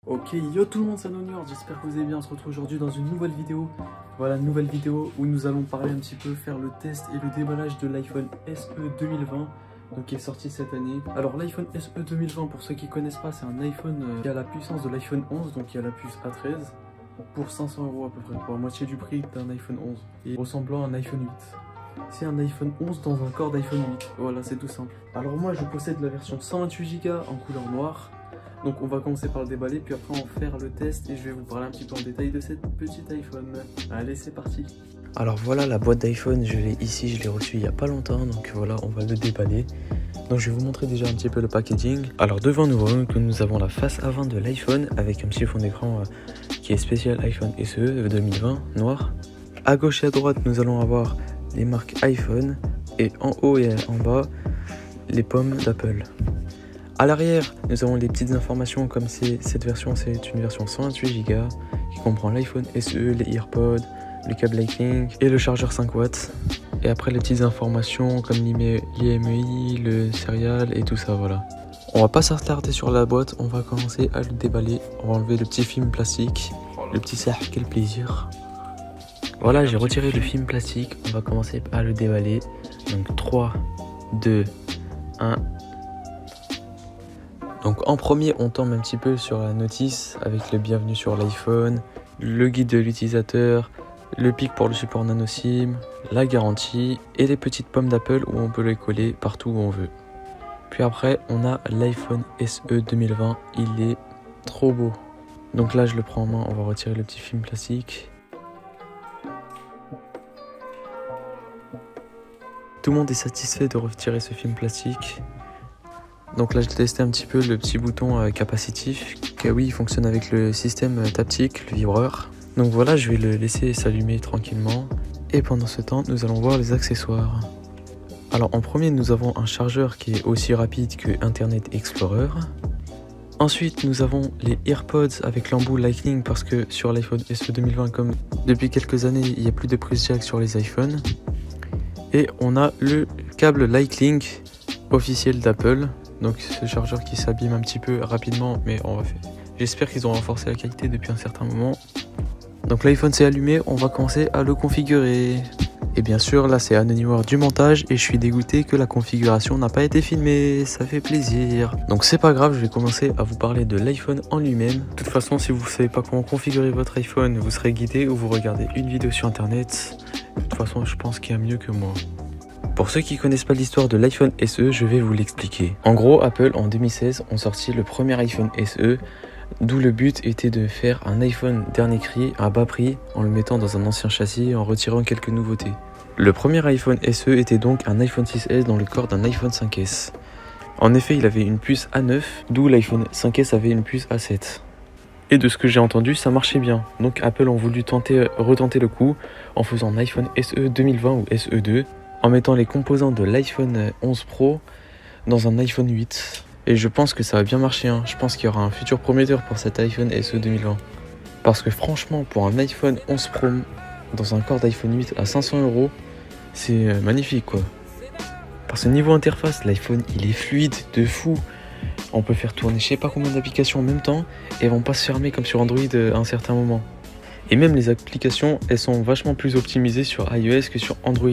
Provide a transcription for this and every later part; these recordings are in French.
Ok, yo tout le monde, c'est Nonior, j'espère que vous allez bien. On se retrouve aujourd'hui dans une nouvelle vidéo. Voilà, une nouvelle vidéo où nous allons parler un petit peu, faire le test et le déballage de l'iPhone SE 2020, donc qui est sorti cette année. Alors l'iPhone SE 2020, pour ceux qui connaissent pas, c'est un iPhone qui a la puissance de l'iPhone 11, donc qui a la puce A13, pour 500 € à peu près, pour la moitié du prix d'un iPhone 11, et ressemblant à un iPhone 8. C'est un iPhone 11 dans un corps d'iPhone 8, voilà, c'est tout simple. Alors moi je possède la version 128 Go en couleur noire. Donc on va commencer par le déballer, puis après on va faire le test et je vais vous parler un petit peu en détail de cette petite iPhone. Allez, c'est parti. Alors voilà la boîte d'iPhone, je l'ai ici, je l'ai reçue il n'y a pas longtemps, donc voilà, on va le déballer. Donc je vais vous montrer déjà un petit peu le packaging. Alors devant nous voyons que nous avons la face avant de l'iPhone avec un petit fond d'écran qui est spécial iPhone SE 2020 noir. À gauche et à droite nous allons avoir les marques iPhone et en haut et en bas les pommes d'Apple. À l'arrière, nous avons les petites informations comme cette version, c'est une version 128 Go qui comprend l'iPhone SE, les AirPods, le câble Lightning et le chargeur 5 watts. Et après les petites informations comme l'IMEI, le serial et tout ça, voilà. On va pas s'attarder sur la boîte, on va commencer à le déballer. On va enlever le petit film plastique, le petit sac, quel plaisir. Voilà, j'ai retiré le film plastique, on va commencer à le déballer. Donc 3, 2, 1... Donc en premier, on tombe un petit peu sur la notice avec le bienvenue sur l'iPhone, le guide de l'utilisateur, le pic pour le support nano SIM, la garantie et les petites pommes d'Apple où on peut les coller partout où on veut. Puis après, on a l'iPhone SE 2020, il est trop beau. Donc là, je le prends en main, on va retirer le petit film plastique. Tout le monde est satisfait de retirer ce film plastique. Donc là, j'ai testé un petit peu le petit bouton capacitif, qui oui, il fonctionne avec le système taptique, le vibreur. Donc voilà, je vais le laisser s'allumer tranquillement. Et pendant ce temps, nous allons voir les accessoires. Alors en premier, nous avons un chargeur qui est aussi rapide que Internet Explorer. Ensuite, nous avons les AirPods avec l'embout Lightning parce que sur l'iPhone SE 2020, comme depuis quelques années, il n'y a plus de prise jack sur les iPhones. Et on a le câble Lightning officiel d'Apple. Donc ce chargeur qui s'abîme un petit peu rapidement, mais on va faire. J'espère qu'ils ont renforcé la qualité depuis un certain moment. Donc l'iPhone s'est allumé, on va commencer à le configurer. Et bien sûr, là c'est Anonymoire du montage et je suis dégoûté que la configuration n'a pas été filmée, ça fait plaisir. Donc c'est pas grave, je vais commencer à vous parler de l'iPhone en lui-même. De toute façon, si vous savez pas comment configurer votre iPhone, vous serez guidé ou vous regardez une vidéo sur internet. De toute façon, je pense qu'il y a mieux que moi. Pour ceux qui connaissent pas l'histoire de l'iPhone SE, je vais vous l'expliquer. En gros, Apple en 2016 ont sorti le premier iPhone SE, d'où le but était de faire un iPhone dernier cri à bas prix en le mettant dans un ancien châssis et en retirant quelques nouveautés. Le premier iPhone SE était donc un iPhone 6S dans le corps d'un iPhone 5S. En effet, il avait une puce A9, d'où l'iPhone 5S avait une puce A7. Et de ce que j'ai entendu, ça marchait bien. Donc Apple ont voulu retenter le coup en faisant un iPhone SE 2020 ou SE2, en mettant les composants de l'iPhone 11 Pro dans un iPhone 8. Et je pense que ça va bien marcher, hein. Je pense qu'il y aura un futur prometteur pour cet iPhone SE 2020. Parce que franchement, pour un iPhone 11 Pro dans un corps d'iPhone 8 à 500 €, c'est magnifique quoi. Parce que niveau interface, l'iPhone il est fluide de fou. On peut faire tourner je sais pas combien d'applications en même temps et elles vont pas se fermer comme sur Android à un certain moment. Et même les applications, elles sont vachement plus optimisées sur iOS que sur Android.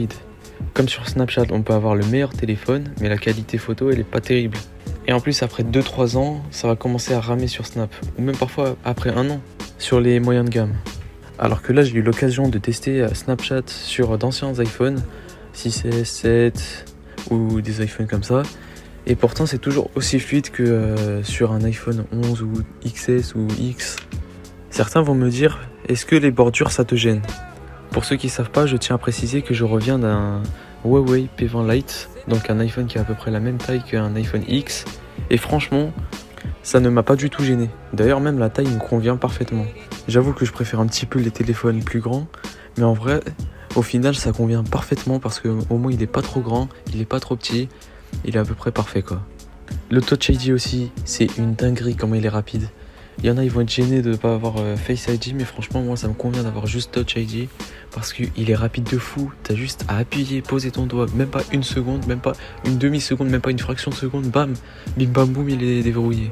Comme sur Snapchat, on peut avoir le meilleur téléphone, mais la qualité photo, elle est pas terrible. Et en plus, après 2-3 ans, ça va commencer à ramer sur Snap. Ou même parfois après 1 an, sur les moyens de gamme. Alors que là, j'ai eu l'occasion de tester Snapchat sur d'anciens iPhones, 6S, 7 ou des iPhones comme ça. Et pourtant, c'est toujours aussi fluide que sur un iPhone 11 ou XS ou X. Certains vont me dire, est-ce que les bordures, ça te gêne ? Pour ceux qui ne savent pas, je tiens à préciser que je reviens d'un Huawei P20 Lite, donc un iPhone qui a à peu près la même taille qu'un iPhone X, et franchement, ça ne m'a pas du tout gêné. D'ailleurs, même la taille me convient parfaitement. J'avoue que je préfère un petit peu les téléphones plus grands, mais en vrai, au final, ça convient parfaitement parce qu'au moins, il n'est pas trop grand, il n'est pas trop petit, il est à peu près parfait quoi. Le Touch ID aussi, c'est une dinguerie comment il est rapide. Il y en a, ils vont être gênés de ne pas avoir Face ID, mais franchement, moi, ça me convient d'avoir juste Touch ID parce qu'il est rapide de fou. T'as juste à appuyer, poser ton doigt, même pas une seconde, même pas une demi-seconde, même pas une fraction de seconde, bam, bim bam boum, il est déverrouillé.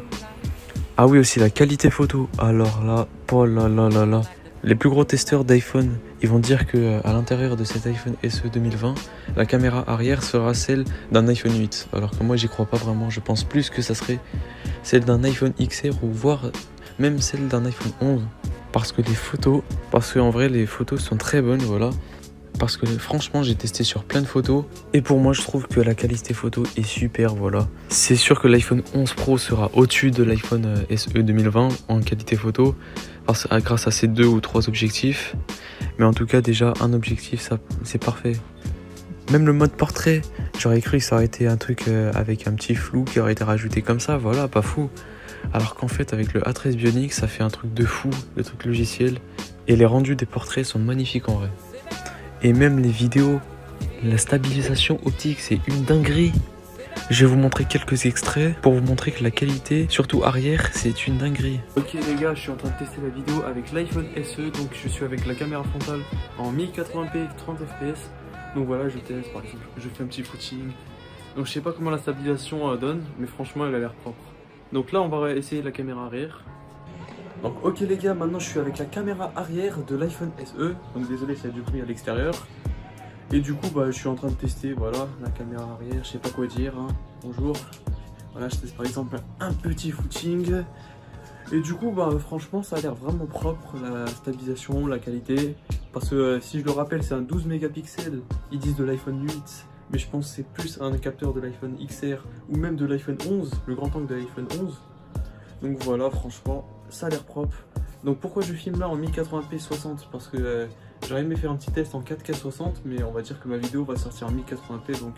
Ah oui, aussi la qualité photo. Alors là, oh là là là là. Les plus gros testeurs d'iPhone, ils vont dire que à l'intérieur de cet iPhone SE 2020, la caméra arrière sera celle d'un iPhone 8. Alors que moi, j'y crois pas vraiment. Je pense plus que ça serait celle d'un iPhone XR ou voire même celle d'un iPhone 11. Parce qu'en vrai, les photos sont très bonnes, voilà. Parce que franchement, j'ai testé sur plein de photos. Et pour moi, je trouve que la qualité photo est super, voilà. C'est sûr que l'iPhone 11 Pro sera au-dessus de l'iPhone SE 2020 en qualité photo. Grâce à ces 2 ou 3 objectifs. Mais en tout cas, déjà, un objectif, ça, c'est parfait. Même le mode portrait, j'aurais cru que ça aurait été un truc avec un petit flou qui aurait été rajouté comme ça, voilà, pas fou. Alors qu'en fait, avec le A13 Bionic, ça fait un truc de fou, le truc logiciel. Et les rendus des portraits sont magnifiques en vrai. Et même les vidéos, la stabilisation optique, c'est une dinguerie. Je vais vous montrer quelques extraits pour vous montrer que la qualité, surtout arrière, c'est une dinguerie. Ok les gars, je suis en train de tester la vidéo avec l'iPhone SE. Donc je suis avec la caméra frontale en 1080p 30 fps. Donc voilà, je teste par exemple, je fais un petit footing. Donc je sais pas comment la stabilisation donne, mais franchement elle a l'air propre. Donc là on va essayer la caméra arrière. Donc ok les gars, maintenant je suis avec la caméra arrière de l'iPhone SE. Donc désolé s'il y a du bruit à l'extérieur. Et du coup je suis en train de tester, voilà, la caméra arrière, je sais pas quoi dire, hein. Bonjour. Voilà, je teste par exemple un petit footing. Et du coup franchement ça a l'air vraiment propre, la stabilisation, la qualité. Parce que si je le rappelle c'est un 12 mégapixels, ils disent de l'iPhone 8. Mais je pense que c'est plus un capteur de l'iPhone XR ou même de l'iPhone 11, le grand angle de l'iPhone 11. Donc voilà, franchement ça a l'air propre. Donc pourquoi je filme là en 1080p 60? Parce que j'aurais aimé faire un petit test en 4K 60, mais on va dire que ma vidéo va sortir en 1080p, donc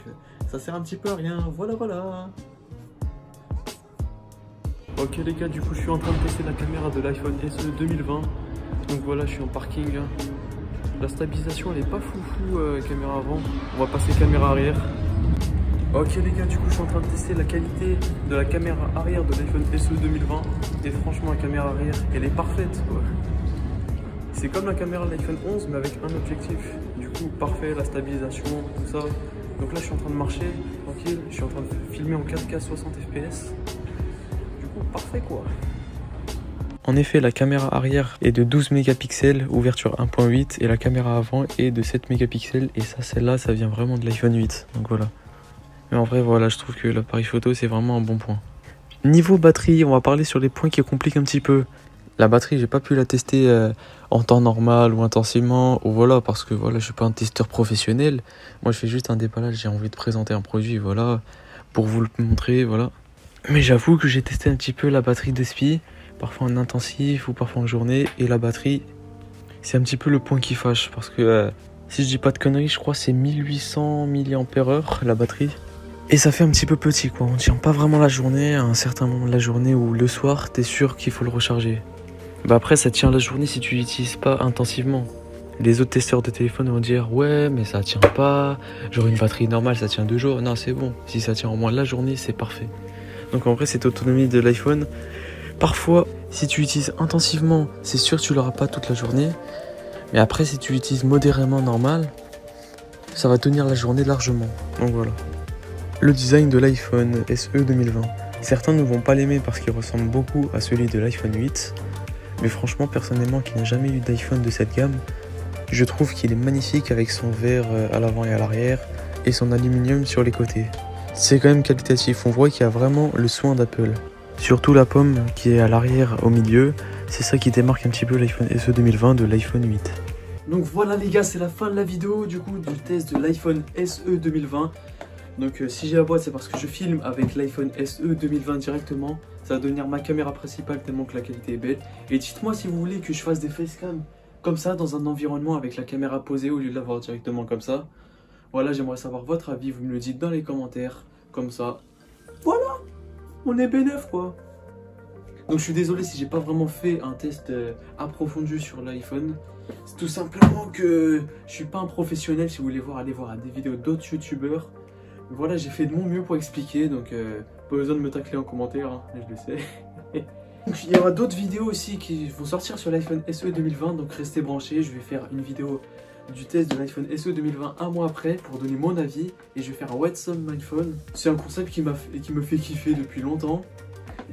ça sert un petit peu à rien, voilà voilà. Ok les gars, du coup je suis en train de tester la caméra de l'iPhone SE 2020. Donc voilà, je suis en parking. La stabilisation elle est pas foufou, caméra avant. On va passer caméra arrière. Ok les gars, du coup je suis en train de tester la qualité de la caméra arrière de l'iPhone SE 2020. Et franchement la caméra arrière elle est parfaite quoi. C'est comme la caméra de l'iPhone 11 mais avec un objectif. Du coup parfait, la stabilisation, tout ça. Donc là je suis en train de marcher, tranquille. Je suis en train de filmer en 4K 60 fps. Du coup parfait quoi. En effet, la caméra arrière est de 12 mégapixels, ouverture 1.8, et la caméra avant est de 7 mégapixels, et ça, celle-là, ça vient vraiment de l'iPhone 8, donc voilà. Mais en vrai, voilà, je trouve que l'appareil photo, c'est vraiment un bon point. Niveau batterie, on va parler sur les points qui compliquent un petit peu. La batterie, j'ai pas pu la tester en temps normal ou intensivement, ou voilà, parce que voilà, je suis pas un testeur professionnel. Moi, je fais juste un déballage, j'ai envie de présenter un produit, voilà, pour vous le montrer, voilà. Mais j'avoue que j'ai testé un petit peu la batterie de SPI, parfois en intensif ou parfois en journée, et la batterie c'est un petit peu le point qui fâche parce que si je dis pas de conneries, je crois que c'est 1800 mAh la batterie, et ça fait un petit peu petit quoi, on tient pas vraiment la journée. À un certain moment de la journée ou le soir, t'es sûr qu'il faut le recharger. Après ça tient la journée si tu l'utilises pas intensivement. Les autres testeurs de téléphone vont dire ouais mais ça tient pas, genre une batterie normale ça tient 2 jours, non c'est bon, si ça tient au moins la journée c'est parfait. Donc en vrai cette autonomie de l'iPhone, parfois, si tu l'utilises intensivement, c'est sûr que tu l'auras pas toute la journée. Mais après, si tu l'utilises modérément normal, ça va tenir la journée largement. Donc voilà. Le design de l'iPhone SE 2020. Certains ne vont pas l'aimer parce qu'il ressemble beaucoup à celui de l'iPhone 8. Mais franchement, personnellement, qui n'a jamais eu d'iPhone de cette gamme, je trouve qu'il est magnifique avec son verre à l'avant et à l'arrière et son aluminium sur les côtés. C'est quand même qualitatif, on voit qu'il y a vraiment le soin d'Apple. Surtout la pomme qui est à l'arrière au milieu, c'est ça qui démarque un petit peu l'iPhone SE 2020 de l'iPhone 8. Donc voilà les gars, c'est la fin de la vidéo du coup du test de l'iPhone SE 2020. Donc si j'ai la boîte c'est parce que je filme avec l'iPhone SE 2020 directement. Ça va devenir ma caméra principale tellement que la qualité est belle. Et dites-moi si vous voulez que je fasse des facecam comme ça dans un environnement avec la caméra posée au lieu de l'avoir directement comme ça. Voilà, j'aimerais savoir votre avis, vous me le dites dans les commentaires, comme ça. Voilà, on est bénef quoi. Donc je suis désolé si j'ai pas vraiment fait un test approfondi sur l'iPhone. C'est tout simplement que je suis pas un professionnel. Si vous voulez voir, allez voir des vidéos d'autres youtubeurs. Voilà, j'ai fait de mon mieux pour expliquer, donc pas besoin de me tacler en commentaire, hein, je le sais. Donc, il y aura d'autres vidéos aussi qui vont sortir sur l'iPhone SE 2020, donc restez branchés. Je vais faire une vidéo du test de l'iPhone SE 2020 un mois après pour donner mon avis, et je vais faire un What's Up My Phone. C'est un concept qui me fait kiffer depuis longtemps.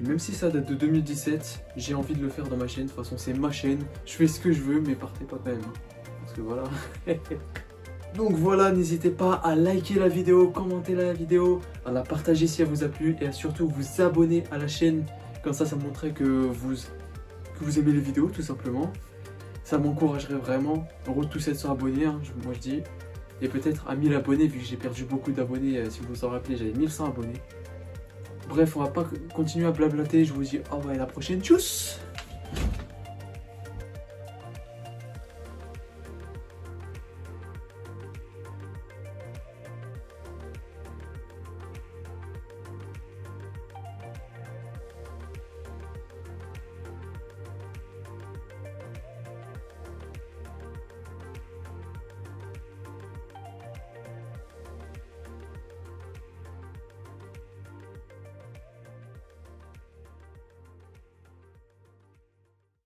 Et même si ça date de 2017, j'ai envie de le faire dans ma chaîne. De toute façon, c'est ma chaîne. Je fais ce que je veux, mais partez pas quand même. Parce que voilà. Donc voilà, n'hésitez pas à liker la vidéo, commenter la vidéo, à la partager si elle vous a plu et à surtout vous abonner à la chaîne. Comme ça montrerait que vous aimez les vidéos tout simplement. Ça m'encouragerait vraiment. En gros, tous 700 abonnés, hein, moi je dis. Et peut-être à 1000 abonnés, vu que j'ai perdu beaucoup d'abonnés. Si vous vous en rappelez, j'avais 1100 abonnés. Bref, on va pas continuer à blablater. Je vous dis au revoir à la prochaine. Tchuss!